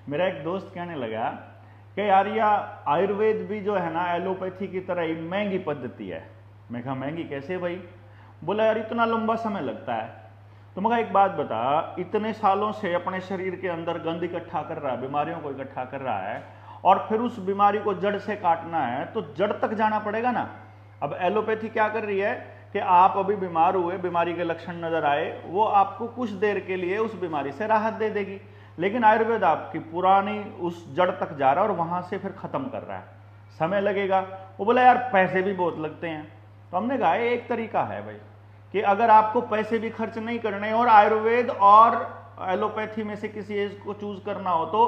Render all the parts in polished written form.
मेरा एक दोस्त कहने लगा कि यार या आयुर्वेद भी जो है ना एलोपैथी की तरह ही महंगी पद्धति है। मैं कहा महंगी कैसे भाई? बोला यार इतना लंबा समय लगता है। तो मैं एक बात बता, इतने सालों से अपने शरीर के अंदर गंद इकट्ठा कर रहा है, बीमारियों को इकट्ठा कर रहा है, और फिर उस बीमारी को जड़ से काटना है तो जड़ तक जाना पड़ेगा ना। अब एलोपैथी क्या कर रही है कि आप अभी बीमार हुए, बीमारी के लक्षण नजर आए, वो आपको कुछ देर के लिए उस बीमारी से राहत दे देगी, लेकिन आयुर्वेद आपकी पुरानी उस जड़ तक जा रहा है और वहां से फिर खत्म कर रहा है, समय लगेगा। वो बोला यार पैसे भी बहुत लगते हैं। तो हमने कहा एक तरीका है भाई कि अगर आपको पैसे भी खर्च नहीं करने और आयुर्वेद और एलोपैथी में से किसी एक को चूज करना हो तो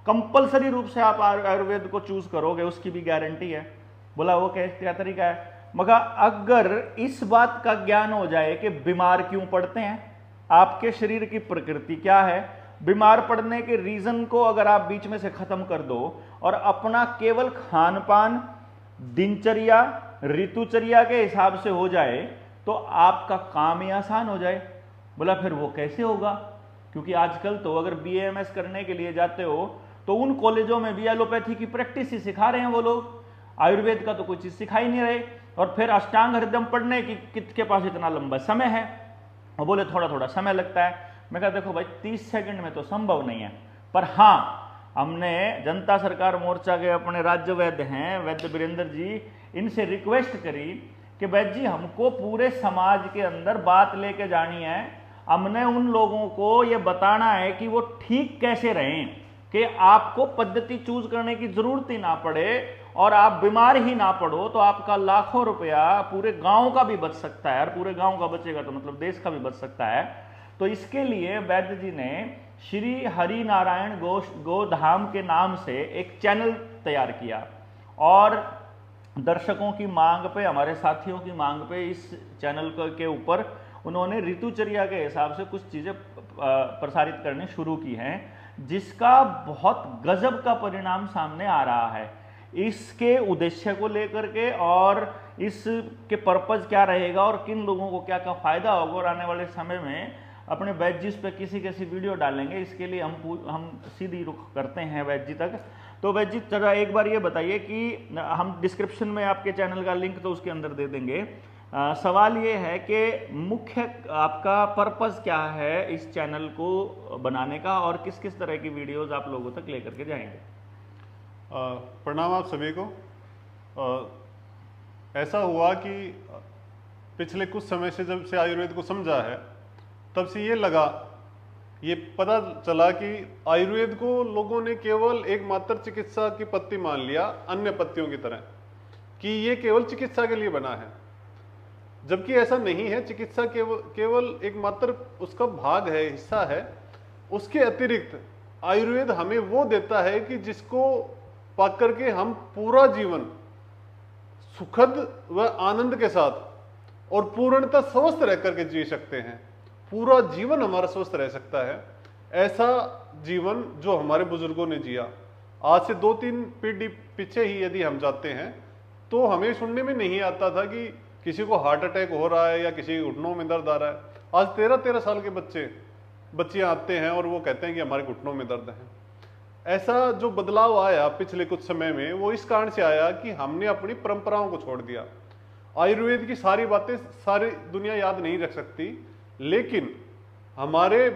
कंपलसरी रूप से आप आयुर्वेद को चूज करोगे, उसकी भी गारंटी है। बोला वो क्या तरीका है? मगर अगर इस बात का ज्ञान हो जाए कि बीमार क्यों पड़ते हैं, आपके शरीर की प्रकृति क्या है, बीमार पड़ने के रीजन को अगर आप बीच में से खत्म कर दो और अपना केवल खान पान दिनचर्या ऋतुचर्या के हिसाब से हो जाए तो आपका काम ही आसान हो जाए। बोला फिर वो कैसे होगा? क्योंकि आजकल तो अगर बीएएमएस करने के लिए जाते हो तो उन कॉलेजों में भी एलोपैथी की प्रैक्टिस ही सिखा रहे हैं वो लोग, आयुर्वेद का तो कोई चीज सिखा ही नहीं रहे। और फिर अष्टांग हृदय पढ़ने की किसके पास इतना लंबा समय है? और बोले थोड़ा थोड़ा समय लगता है। मैं कहा देखो भाई 30 सेकंड में तो संभव नहीं है, पर हाँ हमने जनता सरकार मोर्चा के अपने राज्य वैद्य हैं वैद्य वीरेंद्र जी, इनसे रिक्वेस्ट करी कि वैद्य जी हमको पूरे समाज के अंदर बात लेके जानी है, हमने उन लोगों को ये बताना है कि वो ठीक कैसे रहें, कि आपको पद्धति चूज करने की जरूरत ही ना पड़े और आप बीमार ही ना पड़ो, तो आपका लाखों रुपया पूरे गांव का भी बच सकता है, और पूरे गांव का बचेगा तो मतलब देश का भी बच सकता है। तो इसके लिए वैद्य जी ने श्री हरि नारायण गोधाम के नाम से एक चैनल तैयार किया और दर्शकों की मांग पे, हमारे साथियों की मांग पे इस चैनल के ऊपर उन्होंने ऋतुचर्या के हिसाब से कुछ चीजें प्रसारित करनी शुरू की हैं, जिसका बहुत गजब का परिणाम सामने आ रहा है। इसके उद्देश्य को लेकर के और इसके पर्पज क्या रहेगा और किन लोगों को क्या क्या फायदा होगा, और आने वाले समय में अपने वैद्य जी पे किसी कैसी वीडियो डालेंगे, इसके लिए हम सीधी रुख करते हैं वैद्य जी तक। तो वैद्य जी जरा एक बार ये बताइए कि हम डिस्क्रिप्शन में आपके चैनल का लिंक तो उसके अंदर दे देंगे। सवाल ये है कि मुख्य आपका पर्पस क्या है इस चैनल को बनाने का और किस किस तरह की वीडियोस आप लोगों तक लेकर के जाएंगे? प्रणाम आप सभी को। ऐसा हुआ कि पिछले कुछ समय से जब से आयुर्वेद को समझा है तब से ये पता चला कि आयुर्वेद को लोगों ने केवल एकमात्र चिकित्सा की पत्ती मान लिया, अन्य पत्तियों की तरह, कि ये केवल चिकित्सा के लिए बना है, जबकि ऐसा नहीं है। चिकित्सा केवल एकमात्र उसका भाग है, हिस्सा है। उसके अतिरिक्त आयुर्वेद हमें वो देता है कि जिसको पा करके हम पूरा जीवन सुखद व आनंद के साथ और पूर्णतः स्वस्थ रह करके जी सकते हैं। पूरा जीवन हमारा स्वस्थ रह सकता है। ऐसा जीवन जो हमारे बुजुर्गों ने जिया, आज से 2-3 पीढ़ी पीछे ही यदि हम जाते हैं तो हमें सुनने में नहीं आता था कि किसी को हार्ट अटैक हो रहा है या किसी के घुटनों में दर्द आ रहा है। आज 13-13 साल के बच्चियां आते हैं और वो कहते हैं कि हमारे घुटनों में दर्द है। ऐसा जो बदलाव आया पिछले कुछ समय में, वो इस कारण से आया कि हमने अपनी परंपराओं को छोड़ दिया। आयुर्वेद की सारी बातें सारी दुनिया याद नहीं रख सकती, लेकिन हमारे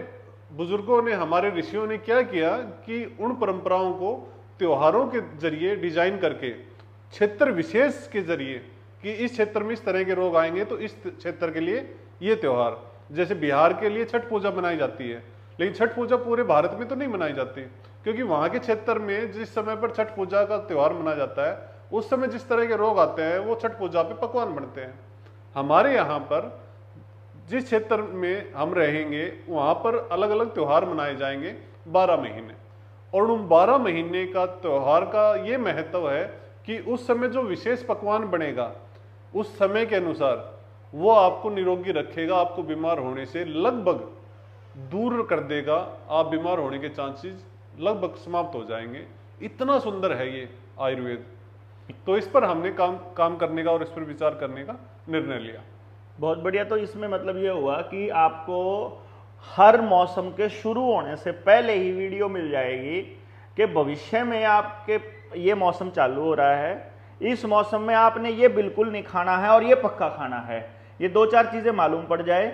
बुजुर्गों ने, हमारे ऋषियों ने क्या किया कि उन परंपराओं को त्योहारों के जरिए डिजाइन करके, क्षेत्र विशेष के जरिए, कि इस क्षेत्र में इस तरह के रोग आएंगे तो इस क्षेत्र के लिए ये त्योहार, जैसे बिहार के लिए छठ पूजा मनाई जाती है, लेकिन छठ पूजा पूरे भारत में तो नहीं मनाई जाती, क्योंकि वहां के क्षेत्र में जिस समय पर छठ पूजा का त्योहार मनाया जाता है उस समय जिस तरह के रोग आते हैं वो छठ पूजा पे पकवान बनते हैं। हमारे यहाँ पर जिस क्षेत्र में हम रहेंगे वहां पर अलग अलग त्योहार मनाए जाएंगे 12 महीने, और उन 12 महीने का त्योहार का ये महत्व है कि उस समय जो विशेष पकवान बनेगा उस समय के अनुसार वो आपको निरोगी रखेगा, आपको बीमार होने से लगभग दूर कर देगा। आप बीमार होने के चांसेस लगभग समाप्त हो जाएंगे। इतना सुंदर है ये आयुर्वेद। तो इस पर हमने काम करने का और इस पर विचार करने का निर्णय लिया। बहुत बढ़िया। तो इसमें मतलब ये हुआ कि आपको हर मौसम के शुरू होने से पहले ही वीडियो मिल जाएगी कि भविष्य में आपके ये मौसम चालू हो रहा है, इस मौसम में आपने ये बिल्कुल नहीं खाना है और ये पक्का खाना है, ये दो चार चीजें मालूम पड़ जाए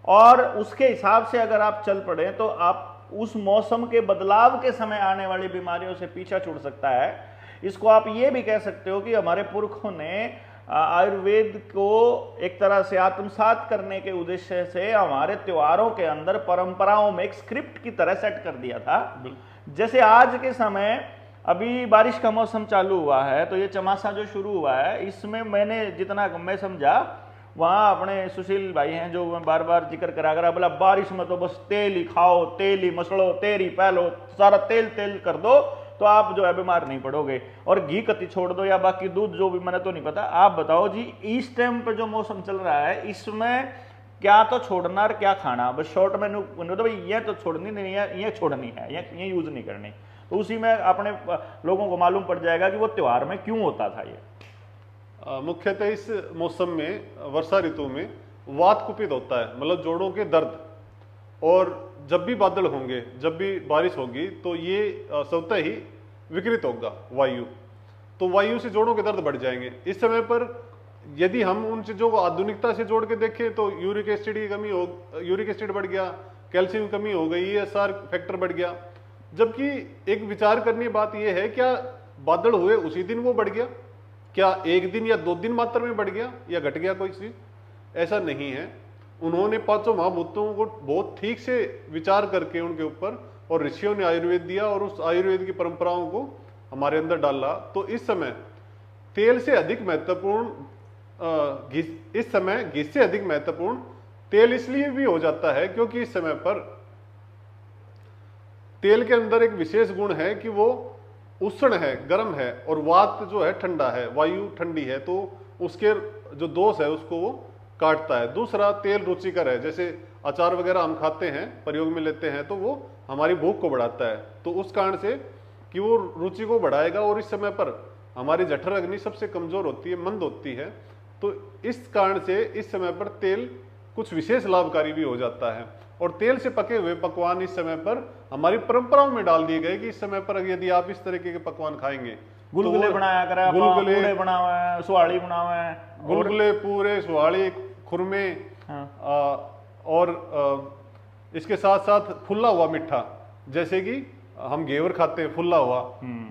और उसके हिसाब से अगर आप चल पड़े तो आप उस मौसम के बदलाव के समय आने वाली बीमारियों से पीछा छूट सकता है। इसको आप ये भी कह सकते हो कि हमारे पुरखों ने आयुर्वेद को एक तरह से आत्मसात करने के उद्देश्य से हमारे त्योहारों के अंदर परंपराओं में एक स्क्रिप्ट की तरह सेट कर दिया था। जैसे आज के समय अभी बारिश का मौसम चालू हुआ है, तो ये चमासा जो शुरू हुआ है, इसमें मैंने जितना मैं समझा, वहाँ अपने सुशील भाई हैं जो मैं बार बार जिक्र करा करा, बोला बारिश में तो बस तेल ही खाओ, तेल ही मसलो, तेल ही पहलो, सारा तेल तेल कर दो तो आप जो है बीमार नहीं पड़ोगे, और घी कति छोड़ दो या बाकी दूध जो भी, मैंने तो नहीं पता। आप बताओ जी, इस टाइम पे जो मौसम चल रहा है इसमें क्या तो छोड़ना और क्या खाना, बस शॉर्ट मेन्यू तो भाई ये तो छोड़नी नहीं है, ये छोड़नी है, ये यूज नहीं करनी। तो उसी में अपने लोगों को मालूम पड़ जाएगा कि वो त्योहार में क्यों होता था ये। मुख्यतः इस मौसम में, वर्षा ऋतु में वात कुपित होता है, मतलब जोड़ों के दर्द, और जब भी बादल होंगे, जब भी बारिश होगी तो ये स्वतः ही विकृत होगा वायु, तो वायु से जोड़ों के दर्द बढ़ जाएंगे। इस समय पर यदि हम उन चीज़ों को आधुनिकता से जोड़ के देखें तो यूरिक एसिड की कमी हो, यूरिक एसिड बढ़ गया, कैल्शियम की कमी हो गई, ESR फैक्टर बढ़ गया। जबकि एक विचार करनी बात यह है, क्या बादल हुए उसी दिन वो बढ़ गया, क्या एक दिन या 2 दिन मात्रा में बढ़ गया या घट गया कोई चीज? ऐसा नहीं है। उन्होंने 5 महाभूतों को बहुत ठीक से विचार करके उनके ऊपर, और ऋषियों ने आयुर्वेद दिया और उस आयुर्वेद की परंपराओं को हमारे अंदर डाला। तो इस समय तेल से अधिक महत्वपूर्ण इस समय घी से अधिक महत्वपूर्ण तेल इसलिए भी हो जाता है क्योंकि इस समय पर तेल के अंदर एक विशेष गुण है कि वो उष्ण है, गर्म है, और वात जो है ठंडा है, वायु ठंडी है, तो उसके जो दोष है उसको वो काटता है। दूसरा, तेल रुचिकर है, जैसे अचार वगैरह हम खाते हैं, प्रयोग में लेते हैं, तो वो हमारी भूख को बढ़ाता है, तो उस कारण से कि वो रुचि को बढ़ाएगा। और इस समय पर हमारी जठर अग्नि सबसे कमजोर होती है, मंद होती है, तो इस कारण से इस समय पर तेल कुछ विशेष लाभकारी भी हो जाता है। और तेल से पके हुए पकवान इस समय पर हमारी परंपराओं में डाल दिए गए कि इस समय पर यदि आप इस तरीके के पकवान खाएंगे, गुलगुले बनाया करा, गुलगुले बनावे, सुहाड़ी बनावे, गुलगुले, पूरे, सुहाड़ी, खुरमे, और इसके साथ साथ फुल्ला हुआ मीठा, जैसे कि हम घेवर खाते हैं फुल्ला हुआ,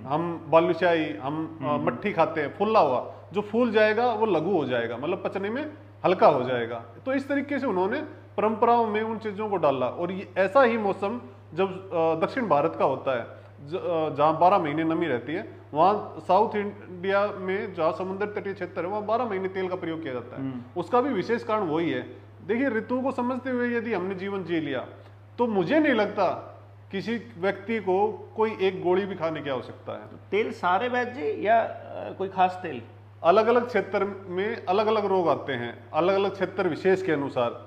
हम बालूशाही, हम मट्ठी खाते हैं फुल्ला हुआ, जो फूल जाएगा वो लघु हो जाएगा, मतलब पचने में हल्का हो जाएगा। तो इस तरीके से उन्होंने परंपराओं में उन चीजों को डाला। और ये ऐसा ही मौसम जब दक्षिण भारत का होता है, जहाँ 12 महीने नमी रहती है, वहाँ साउथ इंडिया में जहाँ समुद्र तटीय क्षेत्र है, वहाँ 12 महीने तेल का प्रयोग किया जाता है। उसका भी विशेष कारण वही है। देखिए, ऋतु को समझते हुए यदि हमने जीवन जी लिया तो मुझे नहीं लगता किसी व्यक्ति को कोई एक गोली भी खाने की आवश्यकता है। तेल सारे वैज्य या कोई खास तेल? अलग अलग क्षेत्र में अलग अलग रोग आते हैं, अलग अलग क्षेत्र विशेष के अनुसार।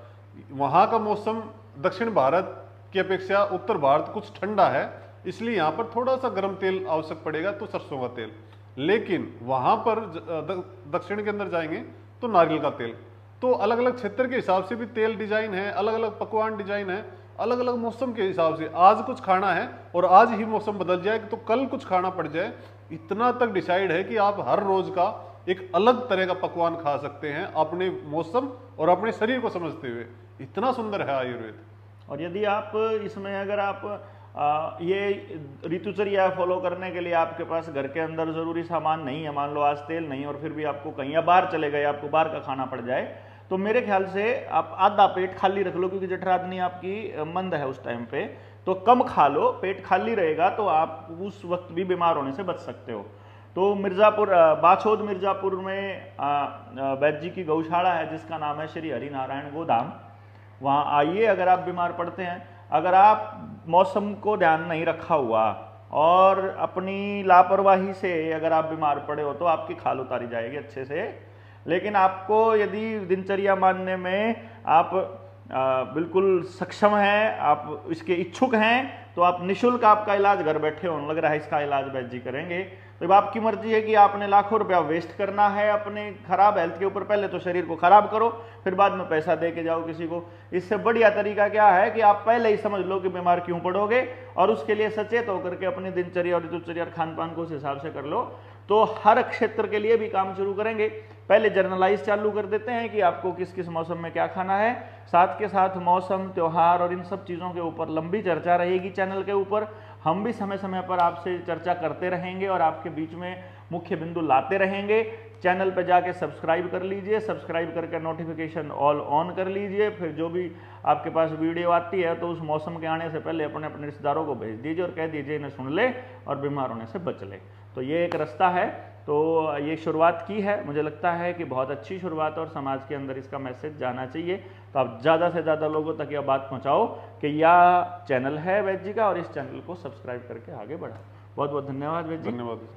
वहाँ का मौसम दक्षिण भारत की अपेक्षा उत्तर भारत कुछ ठंडा है, इसलिए यहाँ पर थोड़ा सा गर्म तेल आवश्यक पड़ेगा, तो सरसों का तेल। लेकिन वहाँ पर दक्षिण के अंदर जाएंगे तो नारियल का तेल। तो अलग अलग क्षेत्र के हिसाब से भी तेल डिजाइन है, अलग अलग पकवान डिजाइन है, अलग अलग मौसम के हिसाब से। आज कुछ खाना है और आज ही मौसम बदल जाए तो कल कुछ खाना पड़ जाए, इतना तक डिसाइड है कि आप हर रोज का एक अलग तरह का पकवान खा सकते हैं अपने मौसम और अपने शरीर को समझते हुए। इतना सुंदर है आयुर्वेद। और यदि आप इसमें अगर आप ये ऋतुचर्या फॉलो करने के लिए आपके पास घर के अंदर जरूरी सामान नहीं है, मान लो आज तेल नहीं और फिर भी आपको कहीं या बाहर चले गए, आपको बाहर का खाना पड़ जाए, तो मेरे ख्याल से आप आधा पेट खाली रख लो, क्योंकि जठराग्नि आपकी मंद है उस टाइम पे, तो कम खा लो, पेट खाली रहेगा तो आप उस वक्त भी बीमार होने से बच सकते हो। तो मिर्जापुर, बाछोद मिर्जापुर में वैद्य जी की गौशाला है जिसका नाम है श्री हरि नारायण गोधाम। वहाँ आइए, अगर आप बीमार पड़ते हैं, अगर आप मौसम को ध्यान नहीं रखा हुआ और अपनी लापरवाही से अगर आप बीमार पड़े हो तो आपकी खाल उतारी जाएगी अच्छे से। लेकिन आपको यदि दिनचर्या मानने में आप बिल्कुल सक्षम हैं, आप इसके इच्छुक हैं, तो आप निःशुल्क आपका इलाज घर बैठे होने लग रहा है, इसका इलाज वैद्य जी करेंगे। तो अब आपकी मर्जी है कि आपने लाखों रुपया वेस्ट करना है अपने खराब हेल्थ के ऊपर। पहले तो शरीर को खराब करो, फिर बाद में पैसा दे के जाओ किसी को। इससे बढ़िया तरीका क्या है कि आप पहले ही समझ लो कि बीमार क्यों पड़ोगे, और उसके लिए सचेत होकर के अपनी दिनचर्या और ऋतुचर्या और खान पान को उस हिसाब से कर लो, तो हर क्षेत्र के लिए भी काम शुरू करेंगे। पहले जर्नलाइज चालू कर देते हैं कि आपको किस किस मौसम में क्या खाना है, साथ के साथ मौसम, त्योहार और इन सब चीज़ों के ऊपर लंबी चर्चा रहेगी चैनल के ऊपर। हम भी समय समय पर आपसे चर्चा करते रहेंगे और आपके बीच में मुख्य बिंदु लाते रहेंगे। चैनल पर जाके सब्सक्राइब कर लीजिए, सब्सक्राइब करके नोटिफिकेशन ऑल ऑन कर लीजिए। फिर जो भी आपके पास वीडियो आती है तो उस मौसम के आने से पहले अपने अपने रिश्तेदारों को भेज दीजिए और कह दीजिए इन्हें सुन ले और बीमार होने से बच ले। तो ये एक रास्ता है। तो ये शुरुआत की है, मुझे लगता है कि बहुत अच्छी शुरुआत और समाज के अंदर इसका मैसेज जाना चाहिए। तो आप ज़्यादा से ज़्यादा लोगों तक यह बात पहुंचाओ कि यह चैनल है वैद्य जी का और इस चैनल को सब्सक्राइब करके आगे बढ़ाओ। बहुत बहुत धन्यवाद वैद्य जी। धन्यवाद।